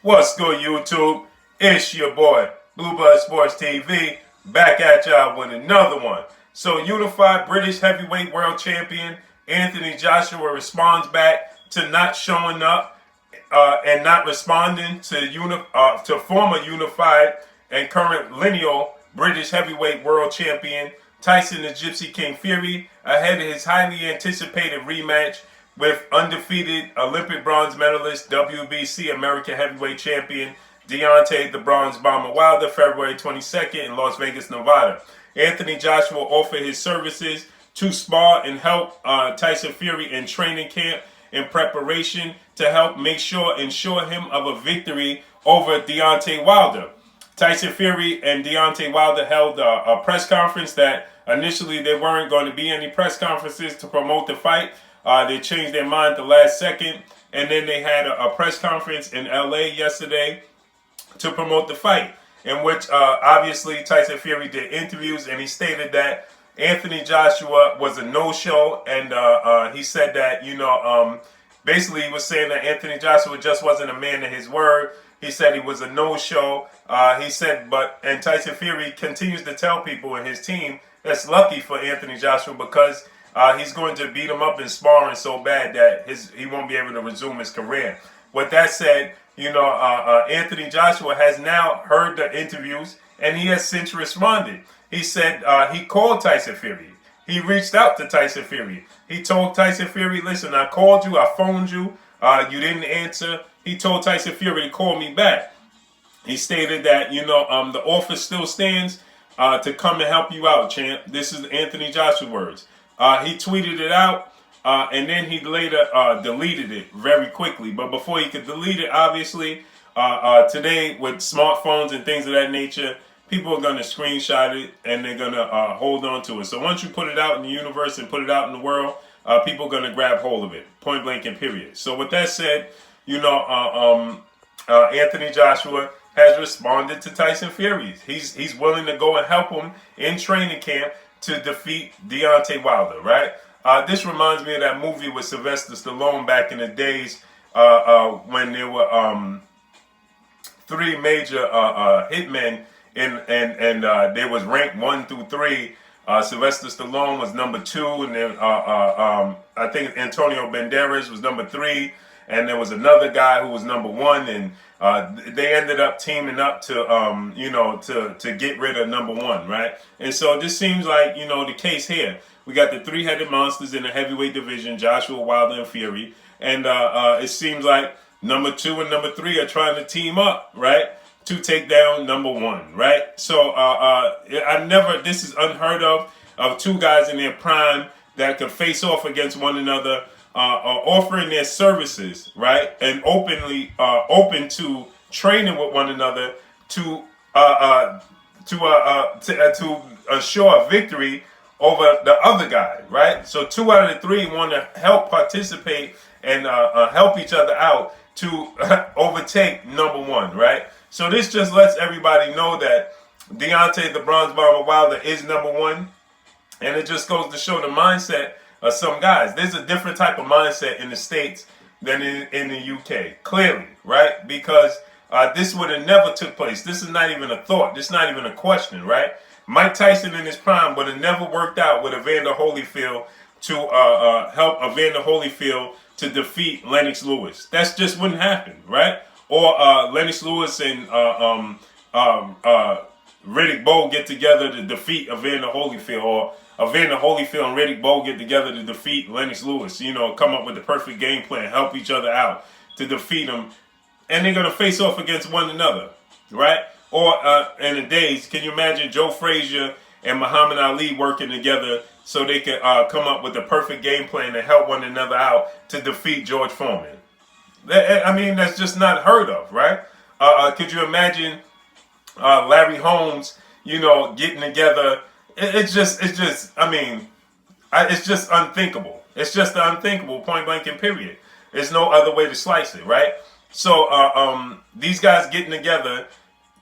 What's good, YouTube? It's your boy, Blueblood Sports TV, back at y'all with another one. So, unified British heavyweight world champion Anthony Joshua responds back to not showing up and not responding to former unified and current lineal British heavyweight world champion Tyson the Gypsy King Fury ahead of his highly anticipated rematch with undefeated Olympic bronze medalist, WBC American heavyweight champion Deontay the Bronze Bomber Wilder, February 22nd in Las Vegas, Nevada. Anthony Joshua offered his services to spar and help Tyson Fury in training camp in preparation to help ensure him of a victory over Deontay Wilder. Tyson Fury and Deontay Wilder held a press conference that initially there weren't going to be any press conferences to promote the fight. They changed their mind at the last second, and then they had a press conference in LA yesterday to promote the fight, in which obviously Tyson Fury did interviews, and he stated that Anthony Joshua was a no-show, and he said that, basically he was saying that Anthony Joshua just wasn't a man of his word. He said he was a no-show. He said, and Tyson Fury continues to tell people in his team that's lucky for Anthony Joshua because he's going to beat him up in sparring so bad that he won't be able to resume his career. With that said, Anthony Joshua has now heard the interviews and he has since responded. He said he called Tyson Fury. He reached out to Tyson Fury. He told Tyson Fury, listen, I called you, I phoned you, you didn't answer. He told Tyson Fury to call me back. He stated that, the offer still stands to come and help you out, champ. This is Anthony Joshua's words. He tweeted it out, and then he later deleted it very quickly. But before he could delete it, obviously, today with smartphones and things of that nature, people are going to screenshot it and they're going to hold on to it. So once you put it out in the universe and put it out in the world, people are going to grab hold of it, point blank and period. So with that said, Anthony Joshua has responded to Tyson Fury. He's willing to go and help him in training camp to defeat Deontay Wilder, right? This reminds me of that movie with Sylvester Stallone back in the days when there were three major hitmen and they was ranked 1 through 3. Sylvester Stallone was number 2, and then I think Antonio Banderas was number 3, and there was another guy who was number 1, and they ended up teaming up to get rid of number 1, right? And so this seems like, the case here. We got the three-headed monsters in the heavyweight division, Joshua, Wilder, and Fury. And it seems like number 2 and number 3 are trying to team up, right, to take down number 1, right? So this is unheard of two guys in their prime that could face off against one another, offering their services, right, and open to training with one another to assure a victory over the other guy, right? So 2 out of the 3 want to help participate and help each other out to overtake number 1, right? So this just lets everybody know that Deontay the Bronze Bomber Wilder is number 1, and it just goes to show the mindset of some guys. There's a different type of mindset in the States than in the UK, clearly, right? Because this would have never took place. This is not even a thought. This is not even a question, right? Mike Tyson in his prime would have never worked out with Evander Holyfield to help Evander Holyfield to defeat Lennox Lewis. That just wouldn't happen, right? Or Lennox Lewis and Riddick Bowe get together to defeat Evander Holyfield, or Evander Holyfield and Riddick Bowe get together to defeat Lennox Lewis. Come up with the perfect game plan, help each other out to defeat them, and they're going to face off against one another, right? Or in the days, can you imagine Joe Frazier and Muhammad Ali working together so they could come up with the perfect game plan to help one another out to defeat George Foreman? That's just not heard of, right? Could you imagine Larry Holmes, getting together? It's just unthinkable. It's just the unthinkable, point blank and period. There's no other way to slice it, right? So these guys getting together,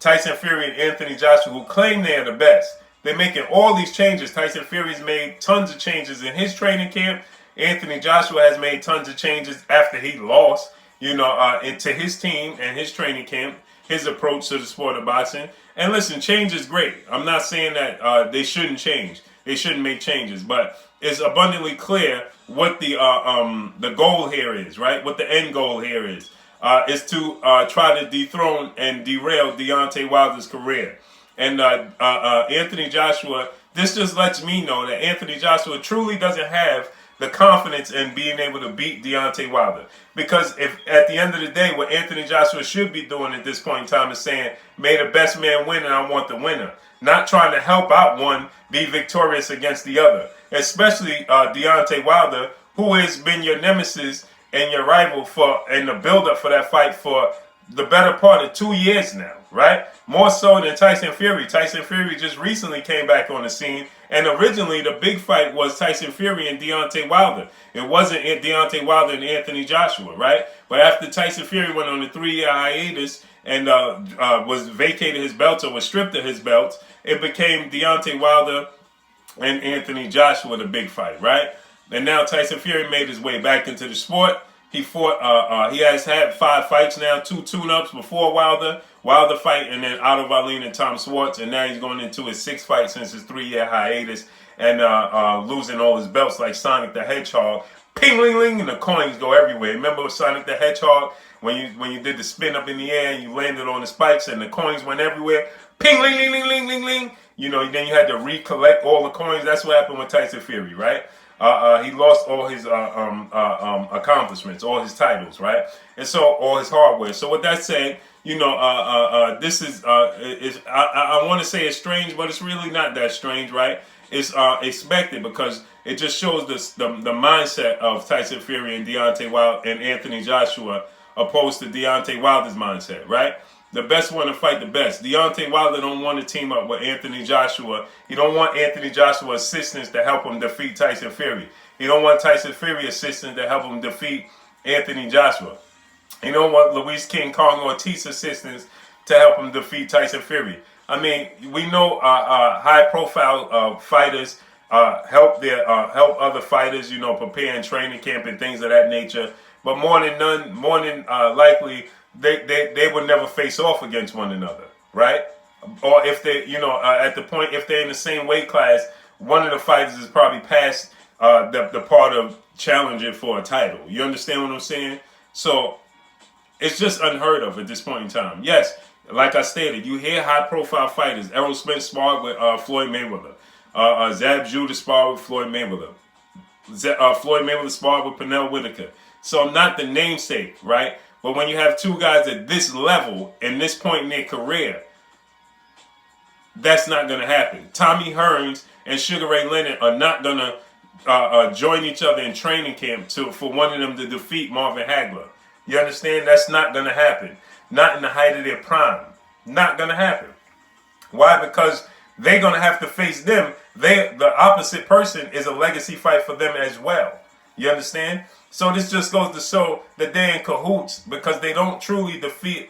Tyson Fury and Anthony Joshua, who claim they're the best. They're making all these changes. Tyson Fury's made tons of changes in his training camp. Anthony Joshua has made tons of changes after he lost. into his team and his training camp, his approach to the sport of boxing. And listen, change is great. I'm not saying that they shouldn't change. They shouldn't make changes, but it's abundantly clear what the goal here is, right? What the end goal here is to try to dethrone and derail Deontay Wilder's career. And Anthony Joshua, this just lets me know that Anthony Joshua truly doesn't have the confidence in being able to beat Deontay Wilder. Because if at the end of the day, what Anthony Joshua should be doing at this point in time is saying, may the best man win and I want the winner. Not trying to help out one be victorious against the other. Especially Deontay Wilder, who has been your nemesis and your rival in the build-up for that fight for the better part of 2 years now, right? More so than Tyson Fury. Tyson Fury just recently came back on the scene, and originally the big fight was Tyson Fury and Deontay Wilder. It wasn't Deontay Wilder and Anthony Joshua, right? But after Tyson Fury went on a 3-year hiatus and was vacated his belt or was stripped of his belt, it became Deontay Wilder and Anthony Joshua the big fight, right? And now Tyson Fury made his way back into the sport. He fought. He has had 5 fights now, 2 tune-ups before Wilder fight, and then Otto Wallin and Tom Schwartz, and now he's going into his 6th fight since his 3-year hiatus, and losing all his belts like Sonic the Hedgehog. Ping, ling, ling, and the coins go everywhere. Remember Sonic the Hedgehog when you did the spin up in the air and you landed on the spikes and the coins went everywhere? Ping, ling, ling, ling, ling, ling, ling. Then you had to recollect all the coins. That's what happened with Tyson Fury, right? He lost all his accomplishments, all his titles, right? And so all his hardware. So with that said, this is I want to say it's strange, but it's really not that strange, right? It's expected because it just shows the mindset of Tyson Fury and Deontay Wilder and Anthony Joshua opposed to Deontay Wilder's mindset, right? The best want to fight the best. Deontay Wilder don't want to team up with Anthony Joshua. He don't want Anthony Joshua assistance to help him defeat Tyson Fury. He don't want Tyson Fury assistance to help him defeat Anthony Joshua. He don't want Luis King Kong Ortiz assistance to help him defeat Tyson Fury. I mean, we know high-profile fighters help other fighters, prepare in training camp and things of that nature. But more than likely, they would never face off against one another, right? Or if they, at the point, if they're in the same weight class, one of the fighters is probably past the part of challenging for a title. You understand what I'm saying? So it's just unheard of at this point in time. Yes, like I stated, you hear high-profile fighters. Errol Spence sparred with Floyd Mayweather. Zab Judah sparred with Floyd Mayweather. Floyd Mayweather sparred with Pernell Whitaker. So I'm not the namesake, right? But when you have 2 guys at this level and this point in their career, that's not going to happen. Tommy Hearns and Sugar Ray Leonard are not going to join each other in training camp for one of them to defeat Marvin Hagler. You understand? That's not going to happen. Not in the height of their prime. Not going to happen. Why? Because they're going to have to face them. The opposite person is a legacy fight for them as well. You understand? So this just goes to show that they're in cahoots because they don't truly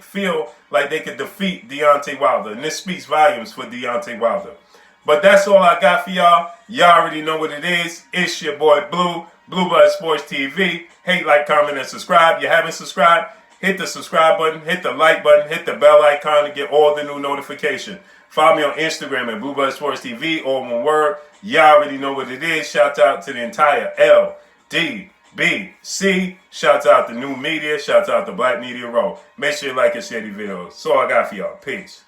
feel like they could defeat Deontay Wilder. And this speaks volumes for Deontay Wilder. But that's all I got for y'all. Y'all already know what it is. It's your boy Blue, Bluebird Sports TV. Hate, like, comment, and subscribe. If you haven't subscribed, hit the subscribe button, hit the like button, hit the bell icon to get all the new notifications. Follow me on Instagram at Bluebird Sports TV, all one word. Y'all already know what it is. Shout out to the entire LDBC. Shouts out to New Media. Shouts out to Black Media Row. Make sure you like and share the videos. That's all I got for y'all. Peace.